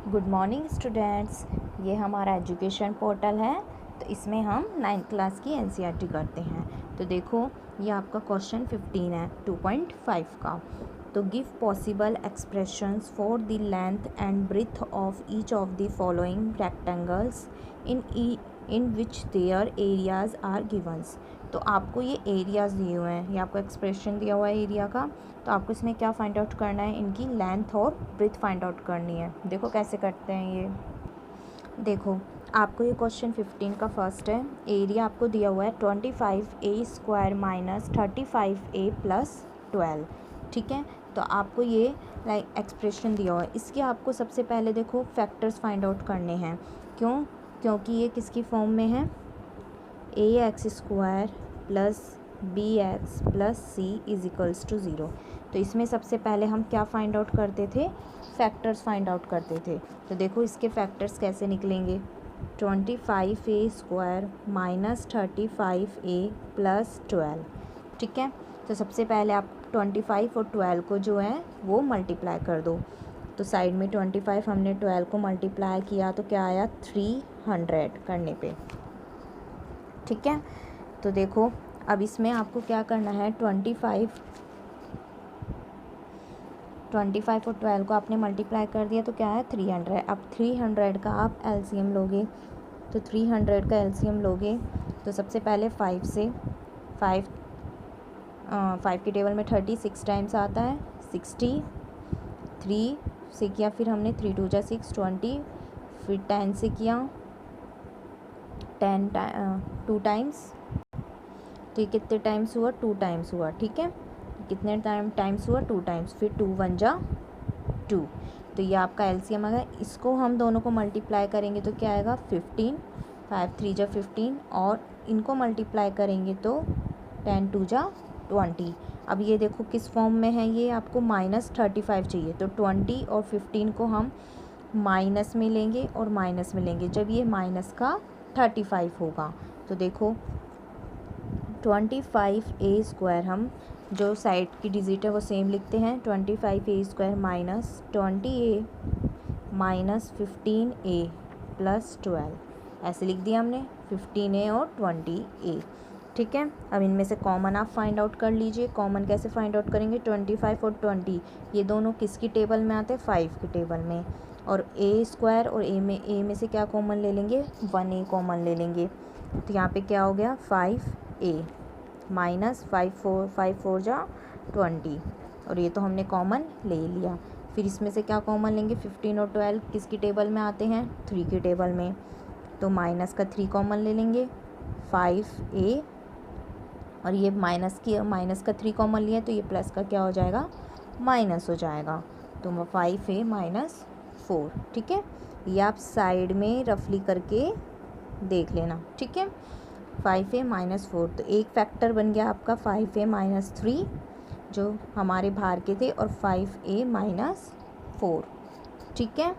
Good morning students. ये हमारा education portal है, तो इसमें हम 9th क्लास की एनसीईआरटी करते हैं। तो देखो, ये आपका क्वेश्चन 15 है 2.5 का। तो give possible expressions for the length and breadth of each of the following rectangles in which their areas are givens. तो आपको ये एरियाज दिए हुए हैं, ये आपको एक्सप्रेशन दिया हुआ है एरिया का। तो आपको इसमें क्या फाइंड आउट करना है, इनकी लेंथ और ब्रेथ फाइंड आउट करनी है। देखो कैसे करते हैं ये। देखो, आपको ये क्वेश्चन 15 का फर्स्ट है। एरिया आपको दिया हुआ है 25a² माइनस 35a प्लस 12। ठीक है, तो आपको ये एक्सप्रेशन दिया हुआ है। इसके आपको सबसे पहले देखो फैक्टर्स फाइंड आउट करने हैं। क्योंकि ये किसकी फॉर्म में है, ax² plus bx plus c is equals to 0। तो इसमें सबसे पहले हम क्या फाइंड आउट करते थे, फैक्टर्स फाइंड आउट करते थे। तो देखो इसके फैक्टर्स कैसे निकलेंगे, 25a² माइनस 35a प्लस 12। ठीक है, तो सबसे पहले आप 25 और 12 को जो है वो मल्टीप्लाई कर दो। तो साइड में 25 हमने 12 को मल्टीप्लाई किया तो क्या आया 300 करने पे। ठीक है, तो देखो अब इसमें आपको क्या करना है, 25 और 12 को आपने मल्टीप्लाई कर दिया तो क्या है 300। अब 300 का आप एलसीएम लोगे, तो 300 का एलसीएम लोगे तो सबसे पहले 5 से 5 की टेबल में 36 टाइम्स आता है, 60 3 से किया, फिर हमने 3 2 जा 6 20, फिर 10 से किया 10 2 टाइम्स। तो ये कितने टाइम्स हुआ, 2 टाइम्स हुआ। ठीक है, कितने टाइम्स हुआ, 2 टाइम्स, फिर 2 1 जा 2। तो ये आपका एलसीएम आ गया। इसको हम दोनों को मल्टीप्लाई करेंगे तो क्या आएगा 15, 5 3 जा 15, और इनको मल्टीप्लाई करेंगे तो 10 2 जा 20। अब ये देखो किस फॉर्म में है, ये आपको -35 चाहिए, तो 20 और 15 को हम माइनस में लेंगे और माइनस में लेंगे जब ये माइनस का 35 होगा। तो देखो 25a² हम जो साइड की डिजिट है वो सेम लिखते हैं, 25a² minus 20a minus 15a plus 12, ऐसे लिख दिया हमने 15a और 20a। ठीक है, अब इनमें से कॉमन आप फाइंड आउट कर लीजिए। कॉमन कैसे फाइंड आउट करेंगे, 25 और 20 ये दोनों किसकी टेबल में आते हैं, 5 की टेबल में, और a² और a में से क्या कॉमन ले लेंगे, 1a कॉमन ले लेंगे। तो यहाँ पे क्या हो गया 5a माइनस 5 4 जा 20, और ये तो हमने कॉमन ले लिया। फिर इसमें से क्या कॉमन लेंगे, 15 और 12 किसकी टेबल में आते हैं, 3 की टेबल में, तो माइनस का 3 कॉमन ले लेंगे 5a, और ये माइनस का 3 कॉमन लिया तो ये प्लस का क्या हो जाएगा, माइनस हो जाएगा, तो 5a माइनस 4। ठीक है, ये आप साइड में रफली करके देख लेना। ठीक है, 5a माइनस 4, तो एक फैक्टर बन गया आपका 5a माइनस 3 जो हमारे बाहर के थे, और 5a माइनस 4। ठीक है,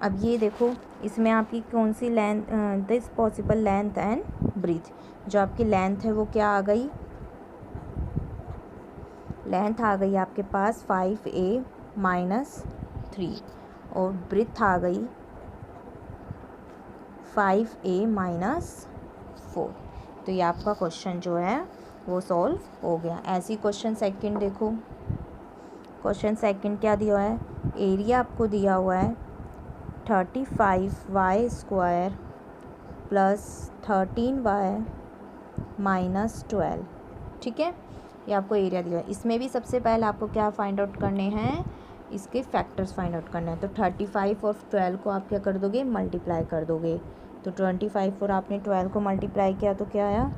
अब ये देखो इसमें आपकी कौन सी length, this possible length and breadth. जो आपकी लेंथ है वो क्या आ गई, लेंथ आ गई आपके पास 5a माइनस 3, और ब्रीथ आ गई 5a माइनस 4। तो ये आपका क्वेश्चन जो है वो सॉल्व हो गया। ऐसी क्वेश्चन सेकंड देखो, क्वेश्चन सेकंड क्या दिया हुआ है, एरिया आपको दिया हुआ है 35y² प्लस 13y माइनस 12। ठीक है, ये आपको एरिया दिया है। इसमें भी सबसे पहले आपको क्या फाइंड आउट करने हैं, इसके फैक्टर्स फाइंड आउट करना है। तो 35 और 12 को आप क्या कर दोगे, मल्टीप्लाई कर दोगे। तो 25 और आपने 12 को मल्टीप्लाई किया तो क्या आया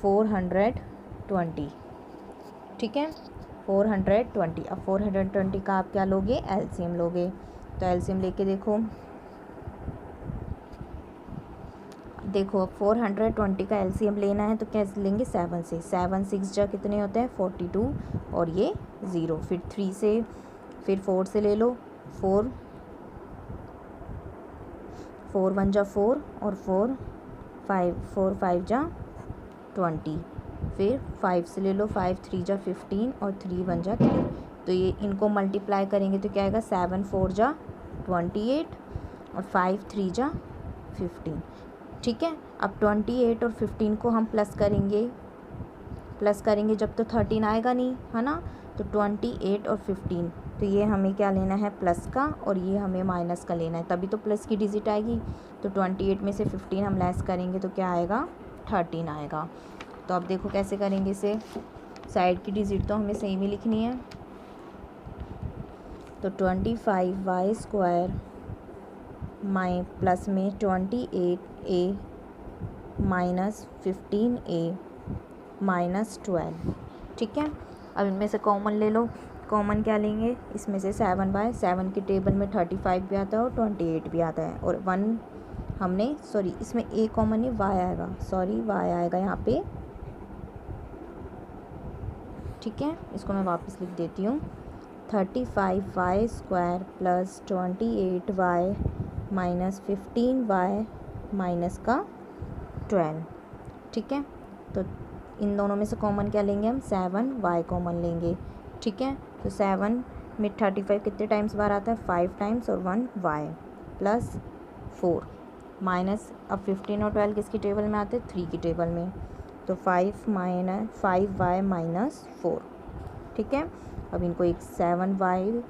420। ठीक है, 420। अब 420 का आप क्या लोगे, एलसीएम लोगे। तो एलसीएम लेके देखो अब 420 का एलसीएम लेना है तो कैसे लेंगे, 7 से। 7 6 जा कितने होते हैं 42, और ये 0, फिर 3 से, फिर 4 से ले लो, 4 1 जा 4, और 4 5 जा 20, फिर 5 से ले लो, 5 3 जा 15, और 3 1 जा 3। तो ये इनको मल्टीप्लाई करेंगे तो क्या आएगा, 7 4 जा 28, और 5 3 जा 15। ठीक है, अब 28 और 15 को हम प्लस करेंगे जब तो 13 आएगा नहीं, है ना। तो 28 और 15, तो ये हमें क्या लेना है, प्लस का, और ये हमें माइनस का लेना है, तभी तो प्लस की डिजिट आएगी। तो 28 में से 15 हम लेस करेंगे तो क्या आएगा, 13 आएगा। तो अब देखो कैसे करेंगे इसे, साइड की डिजिट तो हमें सेम ही लिखनी है। तो 25y² माइ प्लस में 28a माइनस 15a माइनस 12। ठीक है, अब इनमें से कॉमन ले लो। कॉमन क्या लेंगे, इसमें से 7y, 7 की टेबल में 35 भी आता है और 28 भी आता है, और 1 हमने, सॉरी इसमें a कॉमन नहीं, y आएगा, सॉरी y आएगा यहाँ पे। ठीक है, इसको मैं वापस लिख देती हूँ। 35y² plus 28y minus 15y minus का 12। ठीक है, तो इन दोनों में से कॉमन क्या लेंगे हम, 7y कॉमन लेंगे। ठीक है, तो 7 में 35 कितने टाइम्स बार आता है, 5 टाइम्स, और 1y प्लस 4 माइनस, अब 15 और 12 किसकी टेबल में आते हैं, 3 की टेबल में, तो 5y माइनस 4। ठीक है, अब इनको एक 7y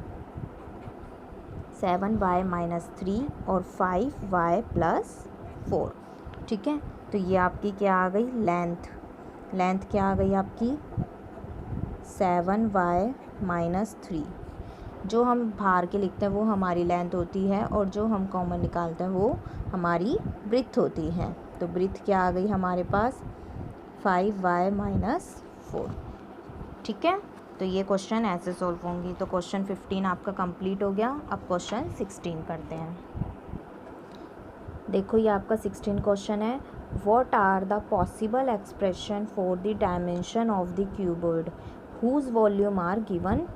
माइनस 3 और 5y प्लस 4। ठीक है, तो ये आपकी क्या आ गई, लेंथ क्या आ गई आपकी, 7y माइनस 3। जो हम बाहर के लिखते हैं वो हमारी लेंथ होती है, और जो हम कॉमन निकालते हैं वो हमारी ब्रेथ होती है। तो ब्रेथ क्या आ गई हमारे पास, 5y माइनस 4। ठीक है, तो ये क्वेश्चन ऐसे सॉल्व होंगी। तो क्वेश्चन 15 आपका कंप्लीट हो गया। अब क्वेश्चन 16 करते हैं। देखो ये आपका 16 क्वेश्चन है। What are the possible expression for the dimension of the cuboid whose volume are given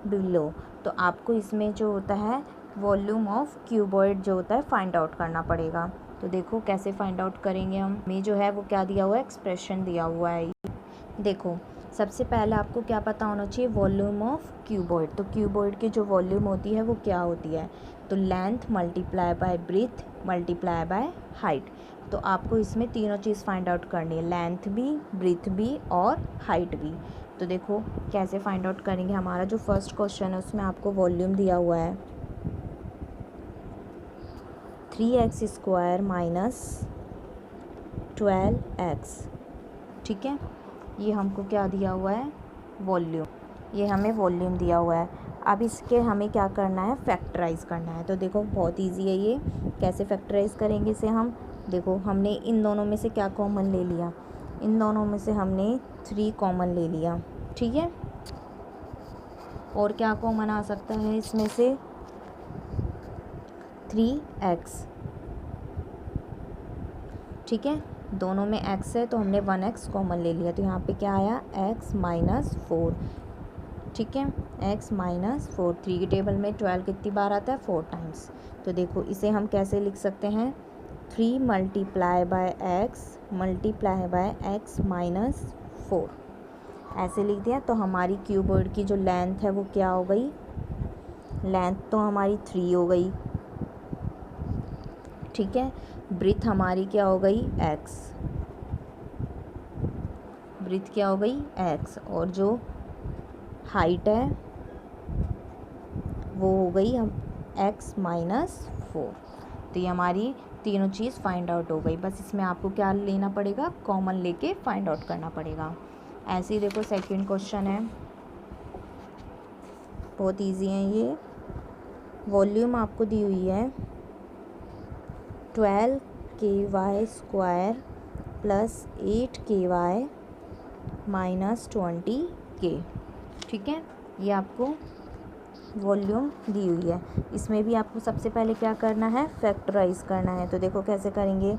below. तो आपको इसमें जो होता है वॉल्यूम ऑफ क्यूबॉइड जो होता है फाइंड आउट करना पड़ेगा। तो देखो कैसे फाइंड आउट करेंगे हम, में जो है वो क्या दिया हुआ है, एक्सप्रेशन दिया हुआ है। देखो सबसे पहले आपको क्या पता होना चाहिए, वॉल्यूम ऑफ क्यूबॉइड। तो क्यूबॉइड की जो वॉल्यूम होती है वो क्या होती है, तो length multiply by breath multiply by height. तो आपको इसमें तीनों चीज़ फाइंड आउट करनी है, लेंथ भी, ब्रेथ भी और हाइट भी। तो देखो कैसे फाइंड आउट करेंगे। हमारा जो फर्स्ट क्वेश्चन है उसमें आपको वॉल्यूम दिया हुआ है 3x² माइनस 12x। ठीक है, ये हमको क्या दिया हुआ है, वॉल्यूम, ये हमें वॉल्यूम दिया हुआ है। अब इसके हमें क्या करना है, फैक्टराइज़ करना है। तो देखो बहुत इजी है ये, कैसे फैक्टराइज़ करेंगे इसे हम। देखो हमने इन दोनों में से क्या कॉमन ले लिया, इन दोनों में से हमने 3 कॉमन ले लिया। ठीक है, और क्या कॉमन आ सकता है इसमें से, 3x। ठीक है, दोनों में x है तो हमने 1x कॉमन ले लिया, तो यहाँ पे क्या आया, x माइनस 4। ठीक है, x माइनस 4। 3 की टेबल में 12 कितनी बार आता है, 4 टाइम्स। तो देखो इसे हम कैसे लिख सकते हैं, 3 multiply by x multiply by x minus 4, ऐसे लिख दिया। तो हमारी क्यूबॉइड की जो लेंथ है वो क्या हो गई, लेंथ तो हमारी 3 हो गई। ठीक है, ब्रेथ हमारी क्या हो गई, x, ब्रेथ क्या हो गई, x, और जो हाइट है वो हो गई हम x माइनस 4। तो ये हमारी तीनों चीज़ फाइंड आउट हो गई। बस इसमें आपको क्या लेना पड़ेगा, कॉमन लेके फाइंड आउट करना पड़ेगा। ऐसे ही देखो सेकंड क्वेश्चन है, बहुत इजी है ये। वॉल्यूम आपको दी हुई है 12ky² plus 8ky minus 20k। ठीक है, ये आपको वॉल्यूम दी हुई है। इसमें भी आपको सबसे पहले क्या करना है, फैक्टराइज करना है। तो देखो कैसे करेंगे।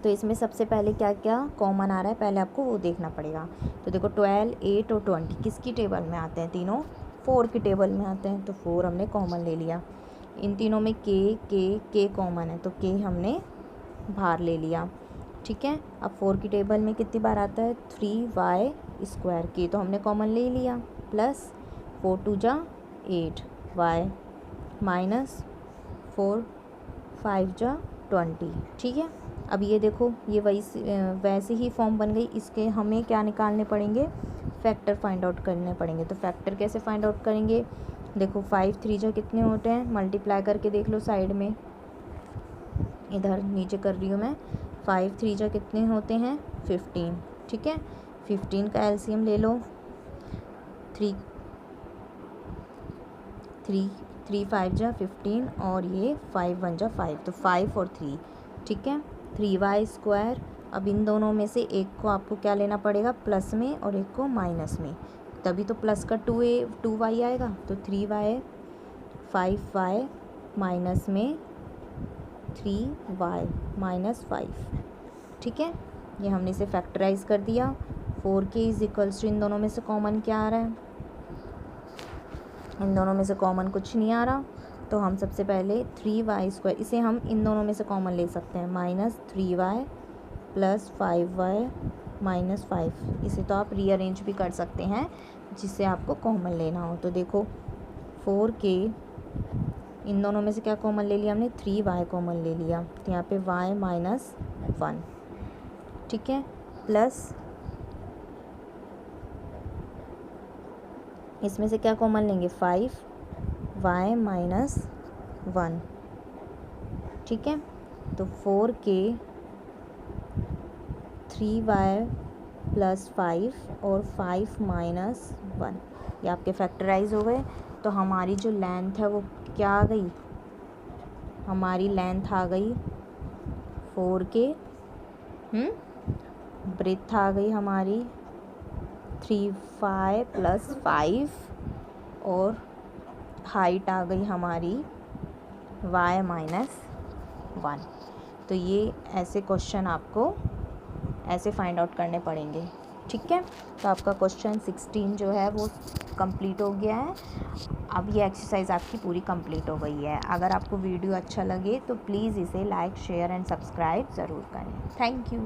तो इसमें सबसे पहले क्या क्या कॉमन आ रहा है पहले आपको वो देखना पड़ेगा। तो देखो 12, 8 और 20 किसकी टेबल में आते हैं, तीनों 4 की टेबल में आते हैं, तो 4 हमने कॉमन ले लिया। इन तीनों में के कॉमन है तो के हमने बाहर ले लिया। ठीक है, अब 4 की टेबल में कितनी बार आता है, 3y², के तो हमने कॉमन ले लिया, प्लस 4 2 जा 8y माइनस 4 5 जा 20, ठीक है। अब ये देखो ये वैसे ही फॉर्म बन गई। इसके हमें क्या निकालने पड़ेंगे, फैक्टर फाइंड आउट करने पड़ेंगे। तो फैक्टर कैसे फाइंड आउट करेंगे, देखो 5 3 जा कितने होते हैं, मल्टीप्लाई करके देख लो साइड में, इधर नीचे कर रही हूँ मैं। 5 3 जा कितने होते हैं 15, ठीक है। 15 का एलसीएम ले लो, 3 5 जा 15 और ये 5 1 जा 5, तो 5 और 3, ठीक है। 3y²। अब इन दोनों में से एक को आपको क्या लेना पड़ेगा, प्लस में, और एक को माइनस में, तभी तो प्लस का 2y आएगा। तो 3y, 5y माइनस में 3y माइनस 5, ठीक है। ये हमने इसे फैक्टराइज कर दिया। 4k इज इक्वल्स टू, इन दोनों में से कॉमन क्या आ रहा है, इन दोनों में से कॉमन कुछ नहीं आ रहा, तो हम सबसे पहले 3y², इसे हम इन दोनों में से कॉमन ले सकते हैं, minus 3y plus 5y minus 5। इसे तो आप रीअरेंज भी कर सकते हैं जिससे आपको कॉमन लेना हो। तो देखो 4k, इन दोनों में से क्या कॉमन ले लिया हमने, 3y कॉमन ले लिया, तो यहाँ पे y माइनस 1, ठीक है, प्लस इसमें से क्या कॉमन लेंगे, 5y माइनस 1, ठीक है। तो 4k 3y प्लस 5 और 5 माइनस 1, ये आपके फैक्टराइज हो गए। तो हमारी जो लेंथ है वो क्या आ गई, हमारी लेंथ आ गई 4k, ब्रेथ आ गई हमारी 3y प्लस 5 और हाइट आ गई हमारी y माइनस 1। तो ये ऐसे क्वेश्चन आपको ऐसे फाइंड आउट करने पड़ेंगे, ठीक है। तो आपका क्वेश्चन 16 जो है वो कंप्लीट हो गया है। अब ये एक्सरसाइज आपकी पूरी कंप्लीट हो गई है। अगर आपको वीडियो अच्छा लगे तो प्लीज़ इसे लाइक शेयर एंड सब्सक्राइब ज़रूर करें। Thank you.